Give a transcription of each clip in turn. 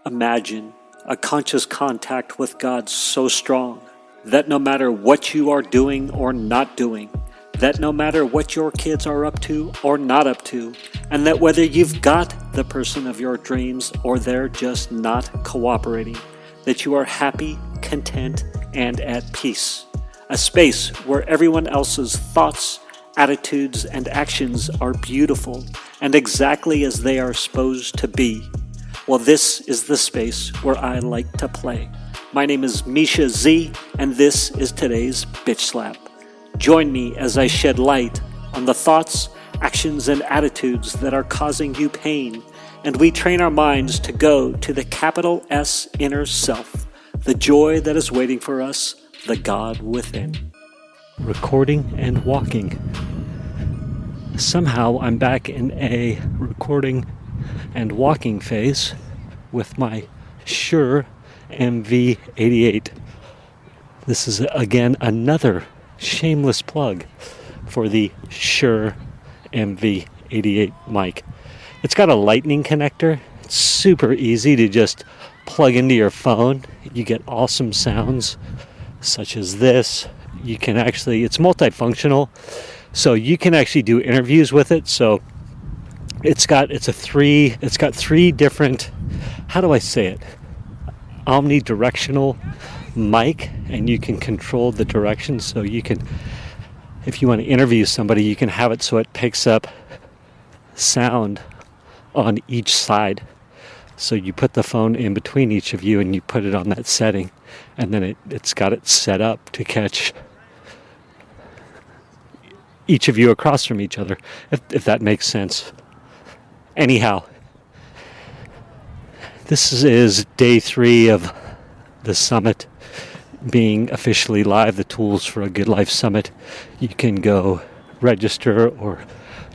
Imagine a conscious contact with God so strong that no matter what you are doing or not doing, that no matter what your kids are up to or not up to, and that whether you've got the person of your dreams or they're just not cooperating, that you are happy, content, and at peace. A space where everyone else's thoughts, attitudes, and actions are beautiful and exactly as they are supposed to be. Well, this is the space where I like to play. My name is Misha Z, and this is today's Bitch Slap. Join me as I shed light on the thoughts, actions, and attitudes that are causing you pain, and we train our minds to go to the capital S inner self, the joy that is waiting for us, the God within. Recording and walking. Somehow I'm back in a recording and walking phase with my Shure MV88. This is again another shameless plug for the Shure MV88 mic. It's got a lightning connector. It's super easy to just plug into your phone. You get awesome sounds such as this. You can actually, it's multifunctional, so you can actually do interviews with it. So it's got three different, how do I say it? Omni directional mic, and you can control the direction. So you can, if you want to interview somebody, you can have it so it picks up sound on each side. So you put the phone in between each of you and you put it on that setting, and then it's got it set up to catch each of you across from each other, if that makes sense. Anyhow, this is day 3 of the summit being officially live, the Tools for a Good Life Summit. You can go register or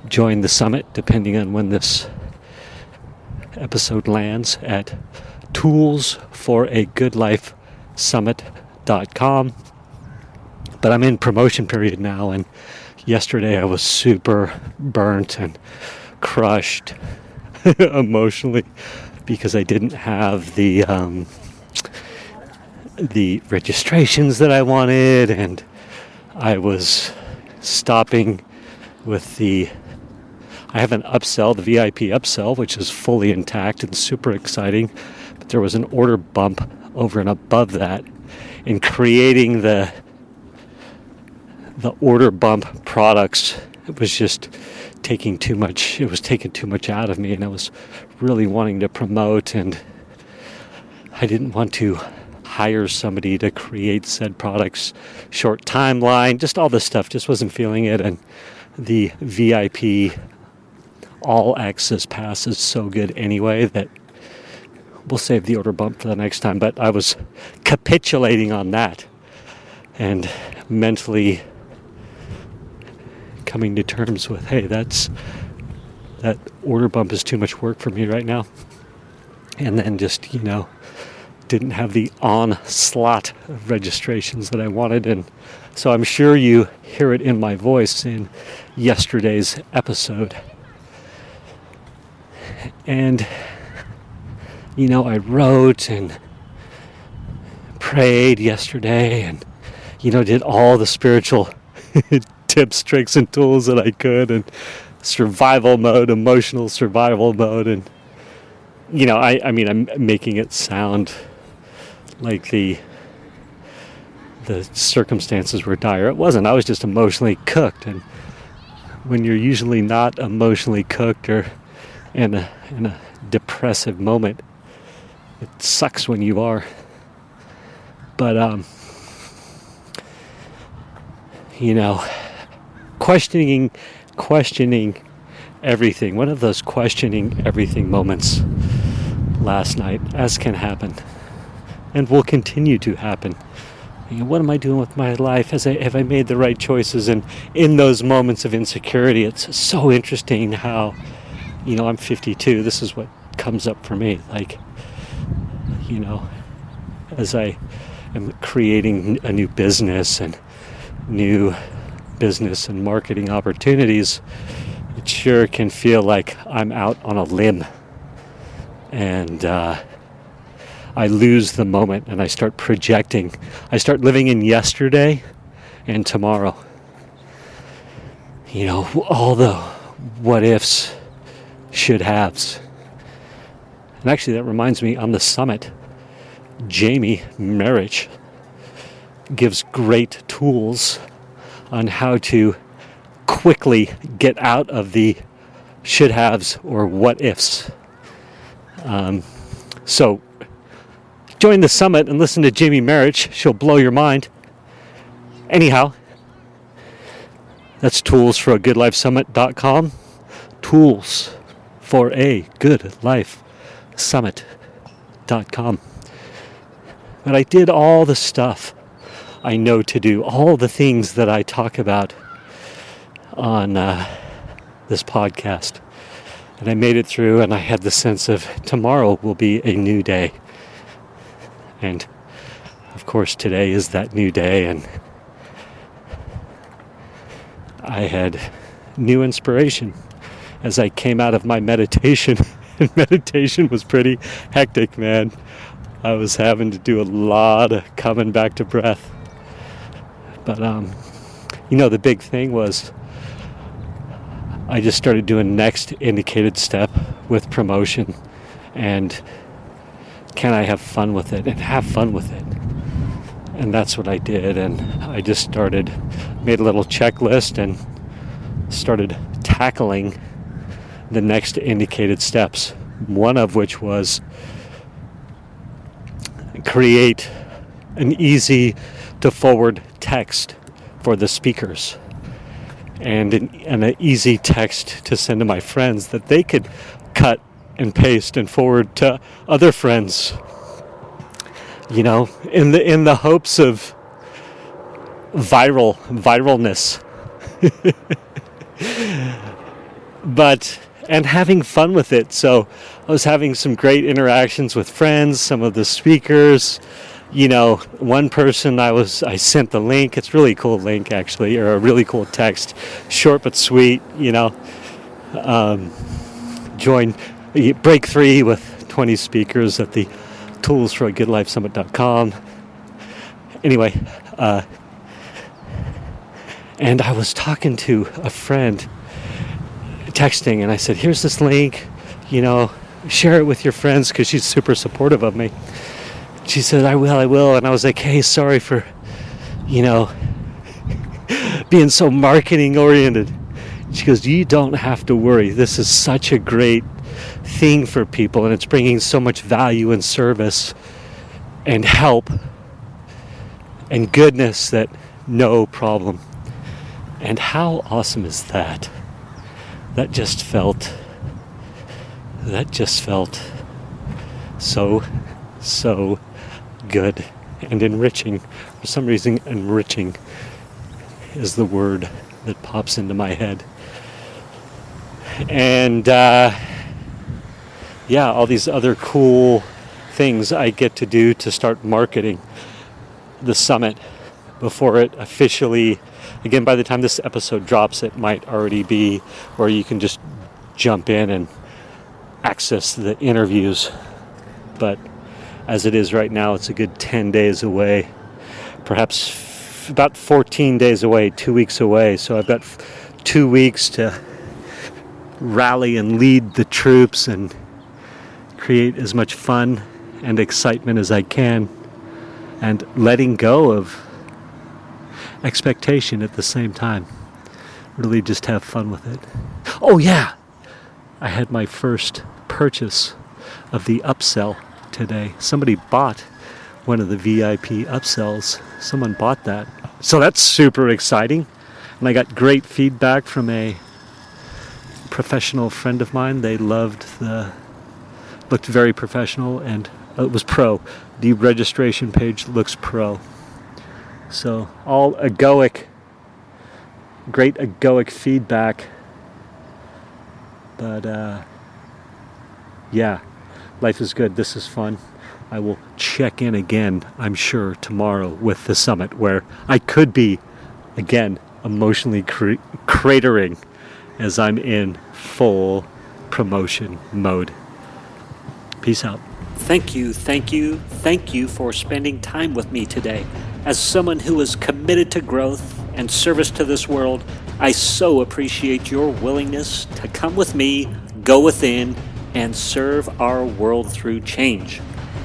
join the summit depending on when this episode lands at toolsforagoodlifesummit.com. But I'm in promotion period now, and yesterday I was super burnt and crushed emotionally because I didn't have the registrations that I wanted, and I was stopping with I have an upsell, the VIP upsell, which is fully intact and super exciting, but there was an order bump over and above that. In creating the order bump products, it was just taking too much out of me, and I was really wanting to promote, and I didn't want to hire somebody to create said products, short timeline, just all this stuff, just wasn't feeling it. And the VIP all access pass is so good anyway that we'll save the order bump for the next time. But I was capitulating on that and mentally coming to terms with, hey, that order bump is too much work for me right now. And then just, didn't have the onslaught of registrations that I wanted. And so I'm sure you hear it in my voice in yesterday's episode. And, I wrote and prayed yesterday and, did all the spiritual tips, tricks, and tools that I could, and survival mode, emotional survival mode. And, I'm making it sound like the circumstances were dire. It wasn't. I was just emotionally cooked. And when you're usually not emotionally cooked or in a depressive moment, it sucks when you are. But questioning everything. One of those questioning everything moments last night, as can happen and will continue to happen. What am I doing with my life? Have I made the right choices? And in those moments of insecurity, it's so interesting how, I'm 52. This is what comes up for me. As I am creating a new business and new business and marketing opportunities, it sure can feel like I'm out on a limb. And I lose the moment and I start projecting. I start living in yesterday and tomorrow. You know, all the what ifs, should haves. And actually, that reminds me, on the summit, Jamie Marich gives great tools on how to quickly get out of the should haves or what ifs. So join the summit and listen to Jamie Marich. She'll blow your mind. Anyhow, that's toolsforagoodlifesummit.com. Tools for a good life summit.com. But I did all the stuff I know to do, all the things that I talk about on this podcast. And I made it through, and I had the sense of tomorrow will be a new day. And of course, today is that new day, and I had new inspiration as I came out of my meditation. And meditation was pretty hectic, man. I was having to do a lot of coming back to breath. But, the big thing was I just started doing next indicated step with promotion. And can I have fun with it? And have fun with it. And that's what I did. And I just made a little checklist and started tackling the next indicated steps. One of which was create an easy to forward text for the speakers and an easy text to send to my friends that they could cut and paste and forward to other friends, in the hopes of viralness. And having fun with it. So I was having some great interactions with friends, some of the speakers. One person I sent the link. It's a really cool link, actually, or a really cool text, short but sweet. Join Break 3 with 20 speakers at the toolsforagoodlifesummit.com. Anyway, and I was talking to a friend, texting, and I said, here's this link, share it with your friends, because she's super supportive of me. She said, I will. And I was like, hey, sorry for, being so marketing oriented. She goes, you don't have to worry. This is such a great thing for people, and it's bringing so much value and service and help and goodness that no problem. And how awesome is that? That just felt so good and enriching. For some reason, enriching is the word that pops into my head. And all these other cool things I get to do to start marketing the summit before it officially. Again, by the time this episode drops, it might already be, or you can just jump in and access the interviews. But as it is right now, it's a good 10 days away, perhaps about 14 days away, 2 weeks away. So I've got 2 weeks to rally and lead the troops and create as much fun and excitement as I can, and letting go of expectation at the same time. Really just have fun with it. Oh yeah, I had my first purchase of the upsell today. Somebody bought one of the VIP upsells. Someone bought that. So that's super exciting. And I got great feedback from a professional friend of mine. They looked very professional, and it was pro. The registration page looks pro. So all great egoic feedback. But life is good. This is fun. I will check in again, I'm sure, tomorrow with the summit, where I could be, again, emotionally cratering as I'm in full promotion mode. Peace out. Thank you for spending time with me today. As someone who is committed to growth and service to this world, I so appreciate your willingness to come with me, go within, and serve our world through change.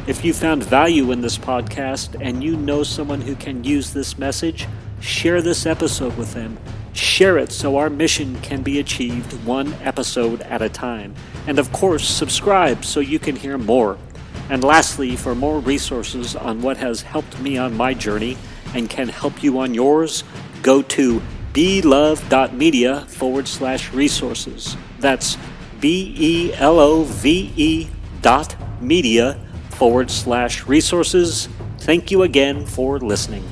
If you found value in this podcast and you know someone who can use this message, share this episode with them. Share it so our mission can be achieved one episode at a time. And of course, subscribe so you can hear more. And lastly, for more resources on what has helped me on my journey and can help you on yours, go to belove.media/resources. That's BELOVE.media/resources. Thank you again for listening.